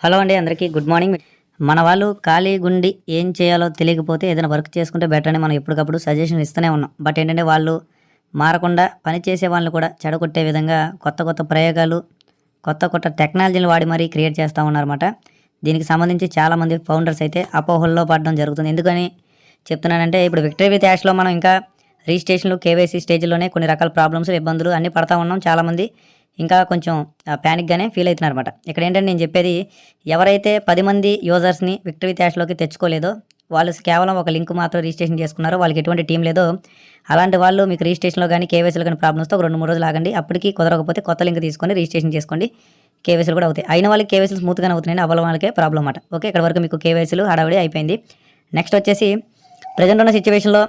Hello అండి, అందరికీ good morning. మన వాళ్ళు ఖాళీ గుండి ఏం చేయాలో తెలియకపోతే ఏదైనా వర్క్ చేసుకుంటే బెటర్ అని మనం ఎప్పటికప్పుడు సజెషన్ ఇస్తూనే ఉన్నాం. బట్ ఏంటంటే వాళ్ళు మారకుండా పని చేసే వాళ్ళని కూడా చెడగొట్టే విధంగా కొత్త కొత్త ప్రయోగాలు, కొత్త కొత్త టెక్నాలజీని వాడి మరీ క్రియేట్ చేస్తూ ఉన్నారన్నమాట. దీనికి సంబంధించి చాలామంది ఫౌండర్స్ అయితే అపోహల్లో పడడం జరుగుతుంది. ఎందుకని చెప్తున్నానంటే ఇప్పుడు విక్టరీ విత్ యాష్లో మనం ఇంకా రిజిస్ట్రేషన్లు, కేవైసీ స్టేజ్లోనే కొన్ని రకాల ప్రాబ్లమ్స్, ఇబ్బందులు అన్నీ పడతా ఉన్నాం. చాలామంది ఇంకా కొంచెం ప్యానిక్గానే ఫీల్ అవుతున్నారన్నమాట. ఇక్కడ ఏంటంటే నేను చెప్పేది, ఎవరైతే 10 మంది యూజర్స్ని విక్టరీ విత్ యాష్లోకి తెచ్చుకోలేదో, వాళ్ళు కేవలం ఒక లింక్ మాత్రం రిజిస్ట్రేషన్ చేసుకున్నారో, వాళ్ళకి ఎటువంటి టీం లేదో, అలాంటి వాళ్ళు మీకు రిజిస్ట్రేషన్లో కానీ కేవైసీలో కానీ ప్రాబ్లమ్స్తో ఒక 2-3 రోజులు ఆగండి. అప్పటికి కుదరకపోతే కొత్త లింక్ తీసుకొని రిజిస్ట్రేషన్ చేసుకోండి. కేవైసీలు కూడా అవుతాయి. అయిన వాళ్ళకి కేవైసీలు స్మూత్గానే అవుతున్నాయి, అవ్వల వాళ్ళకే ప్రాబ్లం అన్నమాట. ఓకే, ఇక్కడ వరకు మీకు కేవైసీలు హడావిడి అయిపోయింది. నెక్స్ట్ వచ్చేసి ప్రజెంట్ ఉన్న సిచ్యువేషన్లో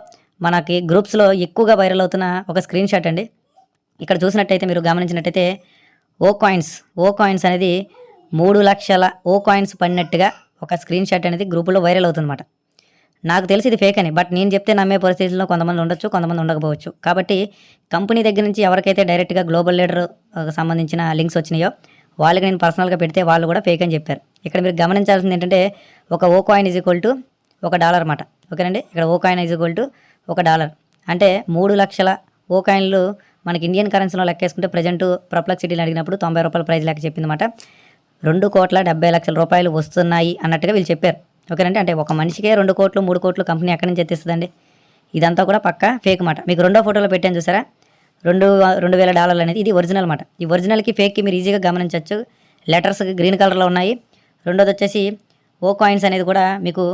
మనకి గ్రూప్స్లో ఎక్కువగా వైరల్ అవుతున్న ఒక స్క్రీన్ షాట్ అండి. ఇక్కడ చూసినట్టయితే, మీరు గమనించినట్టయితే ఓ కాయిన్స్ అనేది 3 లక్షల ఓ కాయిన్స్ పడినట్టుగా ఒక స్క్రీన్ షాట్ అనేది గ్రూపులో వైరల్ అవుతుందన్నమాట. నాకు తెలిసి ఇది ఫేక్ అని, బట్ నేను చెప్తే నమ్మే పరిస్థితుల్లో కొంతమంది ఉండొచ్చు, కొంతమంది ఉండకపోవచ్చు. కాబట్టి కంపెనీ దగ్గర నుంచి ఎవరికైతే డైరెక్ట్గా గ్లోబల్ లీడర్ సంబంధించిన లింక్స్ వచ్చినాయో వాళ్ళకి నేను పర్సనల్గా పెడితే వాళ్ళు కూడా ఫేక్ అని చెప్పారు. ఇక్కడ మీరు గమనించాల్సింది ఏంటంటే, ఒక ఓ కాయిన్ ఈజ్ ఈక్వల్ టు $1 అన్నమాట. ఓకేనండి, ఇక్కడ ఓ కాయిన్ ఈజ్ ఈక్వల్ టు $1 అంటే 3 లక్షల ఓ కాయిన్లు మనకి ఇండియన్ కరెన్సీలో లెక్కేసుకుంటే ప్రజెంట్ ప్రప్లెక్సిటీని అడిగినప్పుడు $90 ప్రైజ్ లెక్క చెప్పిందన్నమాట. 2,70,00,000 వస్తున్నాయి అన్నట్టుగా వీళ్ళు చెప్పారు. ఓకేనండి, అంటే ఒక మనిషికే 2 కోట్లు 3 కోట్లు కంపెనీ ఎక్కడి నుంచి ఎత్తిస్తుందండి? ఇదంతా కూడా పక్కా ఫేక్ మాట. మీకు రెండో ఫోటోలో పెట్టాను చూసారా, $2,000 అనేది ఇది ఒరిజినల్ మాట. ఈ ఒరిజినల్కి ఫేక్కి మీరు ఈజీగా గమనించవచ్చు. లెటర్స్ గ్రీన్ కలర్లో ఉన్నాయి. రెండోది వచ్చేసి ఓ కాయిన్స్ అనేది కూడా మీకు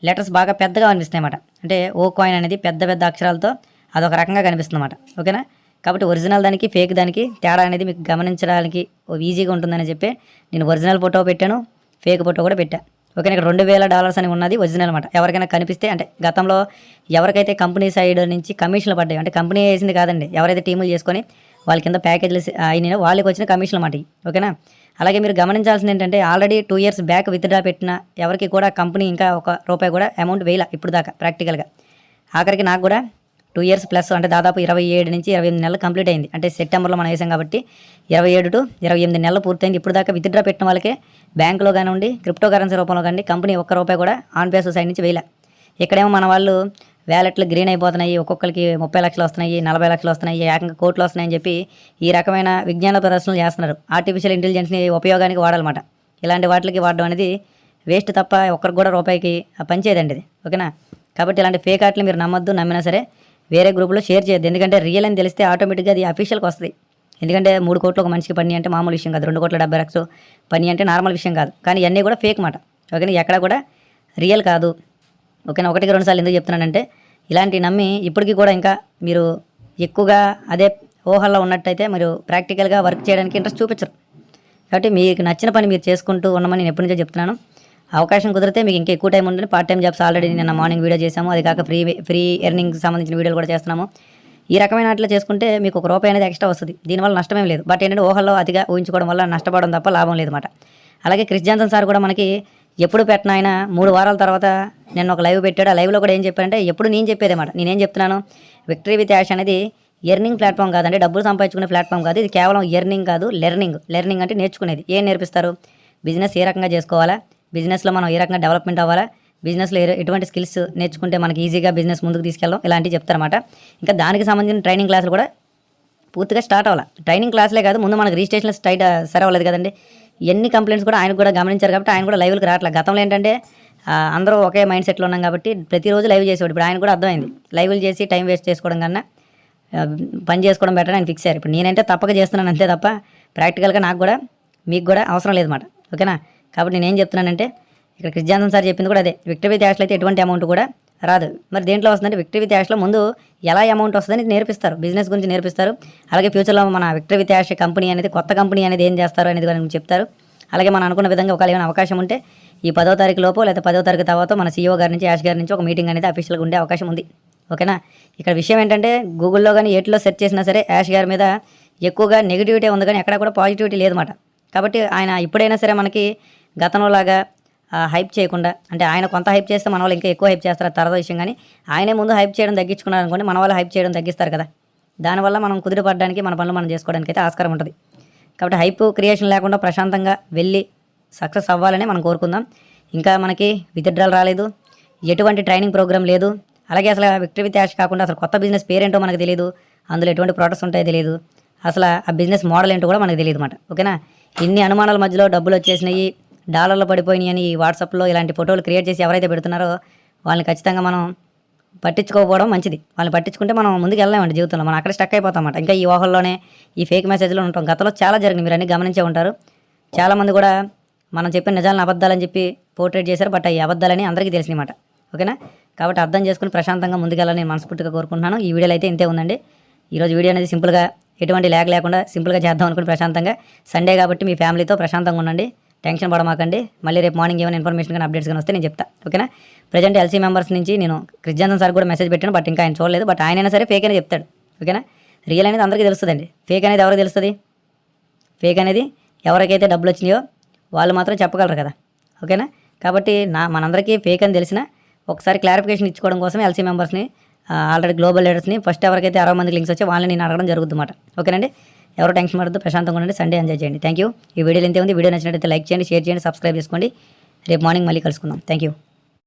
లెటర్స్ బాగా పెద్దగా అనిపిస్తున్నాయి అన్నమాట. అంటే ఓ కాయిన్ అనేది పెద్ద పెద్ద అక్షరాలతో అదొక రకంగా కనిపిస్తుంది అన్నమాట. ఓకేనా, కాబట్టి ఒరిజినల్ దానికి ఫేక్ దానికి తేడా అనేది మీకు గమనించడానికి ఈజీగా ఉంటుందని చెప్పి నేను ఒరిజినల్ ఫోటో పెట్టాను, ఫేక్ ఫోటో కూడా పెట్టాను. ఓకేనా, ఇక్కడ $2,000 అని ఉన్నది ఒరిజినల్ అనమాట. ఎవరికైనా కనిపిస్తే, అంటే గతంలో ఎవరికైతే కంపెనీ సైడ్ నుంచి కమిషన్లు పడ్డాయి, అంటే కంపెనీ వేసింది కాదండి, ఎవరైతే టీములు చేసుకొని వాళ్ళ కింద ప్యాకేజీలు అయినా వాళ్ళకి వచ్చిన కమిషన్లు మాట. ఓకేనా, అలాగే మీరు గమనించాల్సింది ఏంటంటే, ఆల్రెడీ 2 years బ్యాక్ విత్డ్రా పెట్టిన ఎవరికి కూడా కంపెనీ ఇంకా ₹1 కూడా అమౌంట్ వేయాల ఇప్పుడు దాకా ప్రాక్టికల్గా. ఆఖరికి నాకు కూడా 2 years ప్లస్, అంటే దాదాపు 27 నుంచి 28 నెలలు కంప్లీట్ అయింది. అంటే సెప్టెంబర్లో మనం వేసాం కాబట్టి 27 to 28 నెలలు పూర్తయింది. ఇప్పుడు దాకా విత్డ్రా పెట్టిన వాళ్ళకే బ్యాంకులో కానివ్వండి, క్రిప్టో కరెన్సీ రూపంలో కానీ కంపెనీ ₹1 కూడా ఆన్ పేస్ సైడ్ నుంచి వేయలే. ఇక్కడేమో మన వాళ్ళు వ్యాలెట్లు గ్రీన్ అయిపోతున్నాయి, ఒక్కొక్కరికి 30 లక్షలు వస్తున్నాయి, 40 లక్షలు వస్తున్నాయి, ఏకంగా కోట్లు వస్తున్నాయని చెప్పి ఈ రకమైన విజ్ఞాన ప్రదర్శనలు చేస్తున్నారు. ఆర్టిఫిషియల్ ఇంటెలిజెన్స్ని ఉపయోగానికి వాడాలన్నమాట. ఇలాంటి వాటికి వాడడం అనేది వేస్ట్ తప్ప ఒక్కరికి కూడా రూపాయికి పనిచేయదండి ఇది. ఓకేనా, కాబట్టి ఇలాంటి ఫేక్ ఆటలు మీరు నమ్మొద్దు. నమ్మినా సరే వేరే గ్రూప్లో షేర్ చేయొద్దు. ఎందుకంటే రియల్ అని తెలిస్తే ఆటోమేటిక్గా అది అఫీషియల్కి వస్తుంది. ఎందుకంటే 3 కోట్లు ఒక మనిషికి పని అంటే మామూలు విషయం కాదు, 2,70,00,000 పని అంటే నార్మల్ విషయం కాదు. కానీ ఇవన్నీ కూడా ఫేక్ మాట. ఓకేనా, ఎక్కడ కూడా రియల్ కాదు. ఓకేనా, 1-2 సార్లు ఎందుకు చెప్తున్నానంటే, ఇలాంటివి నమ్మి ఇప్పటికీ కూడా ఇంకా మీరు ఎక్కువగా అదే ఊహల్లో ఉన్నట్టయితే మీరు ప్రాక్టికల్గా వర్క్ చేయడానికి ఇంట్రెస్ట్ చూపించరు. కాబట్టి మీకు నచ్చిన పని మీరు చేసుకుంటూ ఉండమని నేను ఎప్పటి నుంచో చెప్తున్నాను. అవకాశం కుదిరితే మీకు ఇంకా ఎక్కువ టైం ఉంటుంది. పార్ట్ టైం జాబ్స్ ఆల్రెడీ నిన్న మార్నింగ్ వీడియో చేసాము. అది కాక ఫ్రీ ఎర్నింగ్కి సంబంధించిన వీడియోలు కూడా చేస్తున్నాము. ఈ రకమైన వాటిలో చేసుకుంటే మీకు ₹1 అనేది ఎక్స్ట్రా వస్తుంది. దీనివల్ల నష్టమేం లేదు. బట్ ఏంటంటే ఊహల్లో అతిగా ఊహించుకోవడం వల్ల నష్టపోవడం తప్ప లాభం లేదన్నమాట. అలాగే క్రిస్ జాన్సన్ సార్ కూడా మనకి ఎప్పుడు పెట్టిన ఆయన 3 వారాల తర్వాత నేను ఒక లైవ్ పెట్టాడు. ఆ లైవ్లో కూడా ఏం చెప్పారంటే, ఎప్పుడు నేను చెప్పేదేమాట, నేనేం చెప్తున్నాను, విక్టరీ విత్ యాష్ అనేది ఎర్నింగ్ ప్లాట్ఫామ్ కాదండి, డబ్బులు సంపాదించుకునే ప్లాట్ఫామ్ కాదు. ఇది కేవలం ఎర్నింగ్ కాదు, లెర్నింగ్ అంటే నేర్చుకునేది. ఏం నేర్పిస్తారు? బిజినెస్ ఏ రకంగా చేసుకోవాలా, బిజినెస్లో మనం ఏ రకంగా డెవలప్మెంట్ అవ్వాలా, బిజినెస్లో ఎటువంటి స్కిల్స్ నేర్చుకుంటే మనకి ఈజీగా బిజినెస్ ముందుకు తీసుకెళ్ళడం, ఇలాంటివి చెప్తారన్నమాట. ఇంకా దానికి సంబంధించిన ట్రైనింగ్ క్లాసులు కూడా పూర్తిగా స్టార్ట్ అవ్వాలి. ట్రైనింగ్ క్లాసులే కాదు, ముందు మనకి రిజిస్ట్రేషన్ సరే అవ్వలేదు కదండి. ఎన్ని కంప్లైంట్స్ కూడా ఆయన కూడా గమనించారు కాబట్టి ఆయన కూడా లైవ్కి రావట్లేదు. గతంలో ఏంటంటే అందరూ ఒకే మైండ్ సెట్లో ఉన్నాం కాబట్టి ప్రతిరోజు లైవ్ చేసేవాడు. ఇప్పుడు ఆయన కూడా అర్థమైంది, లైవ్లు చేసి టైం వేస్ట్ చేసుకోవడం కన్నా పని చేసుకోవడం బెటర్ అని ఫిక్స్ అయ్యారు. ఇప్పుడు నేనంటే తప్పక చేస్తున్నాను అంతే తప్ప ప్రాక్టికల్గా నాకు కూడా మీకు కూడా అవసరం లేదన్నమాట. ఓకేనా, కాబట్టి నేనేం చెప్తున్నానంటే, ఇక్కడ క్రిస్ జాన్సన్ సార్ చెప్పింది కూడా అదే, విక్టరీ విత్ యాష్లో అయితే ఎటువంటి అమౌంట్ కూడా రాదు. మరి దేంట్లో వస్తుందంటే, విక్టరీ విత్ యాష్లో ముందు ఎలా అమౌంట్ వస్తుందని నేర్పిస్తారు, బిజినెస్ గురించి నేర్పిస్తారు. అలాగే ఫ్యూచర్లో మన విక్టరీ విత్ యాష్ కంపెనీ అనేది, కొత్త కంపెనీ అనేది ఏం చేస్తారు అనేది గురించి చెప్తారు. అలాగే మనం అనుకున్న విధంగా ఒకవేళ ఏమైనా అవకాశం ఉంటే ఈ 10వ తారీఖు లోపు లేదా 10వ తారీఖు తర్వాత మన CEO గారి నుంచి, యాష్ గారి నుంచి ఒక మీటింగ్ అనేది అఫీషియల్గా ఉండే అవకాశం ఉంది. ఓకేనా, ఇక్కడ విషయం ఏంటంటే, గూగుల్లో కానీ ఏట్లో సెర్చ్ చేసినా సరే యాష్ గారి మీద ఎక్కువగా నెగిటివిటీ ఉంది, కానీ ఎక్కడ కూడా పాజిటివిటీ లేదన్నమాట. కాబట్టి ఆయన ఇప్పుడైనా సరే మనకి గతంలో లాగా హైప్ చేయకుండా, అంటే ఆయన కొంత హైప్ చేస్తే మన వాళ్ళు ఇంకా ఎక్కువ హైప్ చేస్తారు, తర్వాత విషయం. కానీ ఆయనే ముందు హైప్ చేయడం తగ్గించుకున్నారు అనుకోండి, మన వాళ్ళు హైప్ చేయడం తగ్గిస్తారు కదా. దానివల్ల మనం కుదిరిపడడానికి, మన పనులు మనం చేసుకోవడానికి అయితే ఆస్కారం ఉంటుంది. కాబట్టి హైప్ క్రియేషన్ లేకుండా ప్రశాంతంగా వెళ్ళి సక్సెస్ అవ్వాలని మనం కోరుకుందాం. ఇంకా మనకి విత్‌డ్రాల్ రాలేదు, ఎటువంటి ట్రైనింగ్ ప్రోగ్రామ్ లేదు. అలాగే అసలు విక్టరీ విత్ యాష్ కాకుండా అసలు కొత్త బిజినెస్ పేరేంటో మనకు తెలీదు. అందులో ఎటువంటి ప్రొడక్ట్స్ ఉంటాయో తెలీదు. అసలు ఆ బిజినెస్ మోడల్ ఏంటో కూడా మనకు తెలియదు మాట. ఓకేనా? ఇన్ని అనుమానాల మధ్యలో డబ్బులు వచ్చేసినాయి, డాలర్లు పడిపోయినాయి అని వాట్సాప్లో ఇలాంటి ఫోటోలు క్రియేట్ చేసి ఎవరైతే పెడుతున్నారో వాళ్ళని ఖచ్చితంగా మనం పట్టించుకోకపోవడం మంచిది. వాళ్ళని పట్టించుకుంటే మనం ముందుకు వెళ్ళలేమండి జీవితంలో. మనం అక్కడ స్టక్ అయిపోతామన్నమాట. ఇంకా ఈ ఊహల్లోనే ఈ ఫేక్ మెసేజ్లో ఉంటాం. గతంలో చాలా జరిగింది, మీరు అన్నీ గమనించే ఉంటారు. చాలామంది కూడా మనం చెప్పిన నిజాలను అబద్ధాలని చెప్పి పోర్ట్రేట్ చేశారు. బట్ అవి అబద్ధాలని అందరికీ తెలిసినమాట. ఓకేనా? కాబట్టి అర్థం చేసుకుని ప్రశాంతంగా ముందుకెళ్ళాలని నేను మనస్ఫూర్తిగా కోరుకుంటున్నాను. ఈ వీడియోలో అయితే ఇంతే ఉందండి. ఈరోజు వీడియో అనేది సింపుల్గా ఎటువంటి ల్యాగ్ లేకుండా సింపుల్గా చేద్దాం అనుకుని ప్రశాంతంగా, సండే కాబట్టి మీ ఫ్యామిలీతో ప్రశాంతంగా ఉండండి, టెన్షన్ పడమాకండి. మళ్ళీ రేపు మార్నింగ్ ఏమైనా ఇన్ఫర్మేషన్ కానీ అప్డేట్స్ కానీ వస్తే నేను చెప్తా. ఓకేనా? ప్రజెంట్ ఎల్సీ మెంబర్స్ నుంచి నేను క్రిస్టియన్ సార్ కూడా మెసేజ్ పెట్టాను, బట్ ఇంకా ఆయన చూడలేదు. బట్ ఆయనైనా సరే ఫేక్ అనేది చెప్తాడు. ఓకేనా? రియల్ అనేది అందరికీ తెలుస్తుందండి. ఫేక్ అనేది ఎవరికి తెలుస్తుంది? ఫేక్ అనేది ఎవరికైతే డబ్బులు వచ్చినాయో వాళ్ళు మాత్రం చెప్పగలరు కదా. ఓకేనా? కాబట్టి మనందరికీ ఫేక్ అని తెలిసిన ఒకసారి క్లారిఫికేషన్ ఇచ్చుకోవడం కోసం ఎల్సీ మెంబర్స్ని, ఆల్రెడీ గ్లోబల్ లీడర్స్ని, ఫస్ట్ ఎవరికైతే 60 మందికి లింక్స్ వచ్చి వాళ్ళని నేను అడగడం జరుగుతుంది అన్నమాట. ఓకేనండి? ఎవరు టెన్షన్ పడద్దు, ప్రశాంతంగా ఉండండి, సండే ఎంజాయ్ చేయండి. Thank you. ఈ వీడియోలో ఇంతే ఉంది. వీడియో నచ్చినట్లయితే లైక్ చేయండి, షేర్ చేయండి, సబ్స్క్రైబ్ చేసుకోండి. రేపు మార్నింగ్ మళ్ళీ కలుసుకుందాం. Thank you.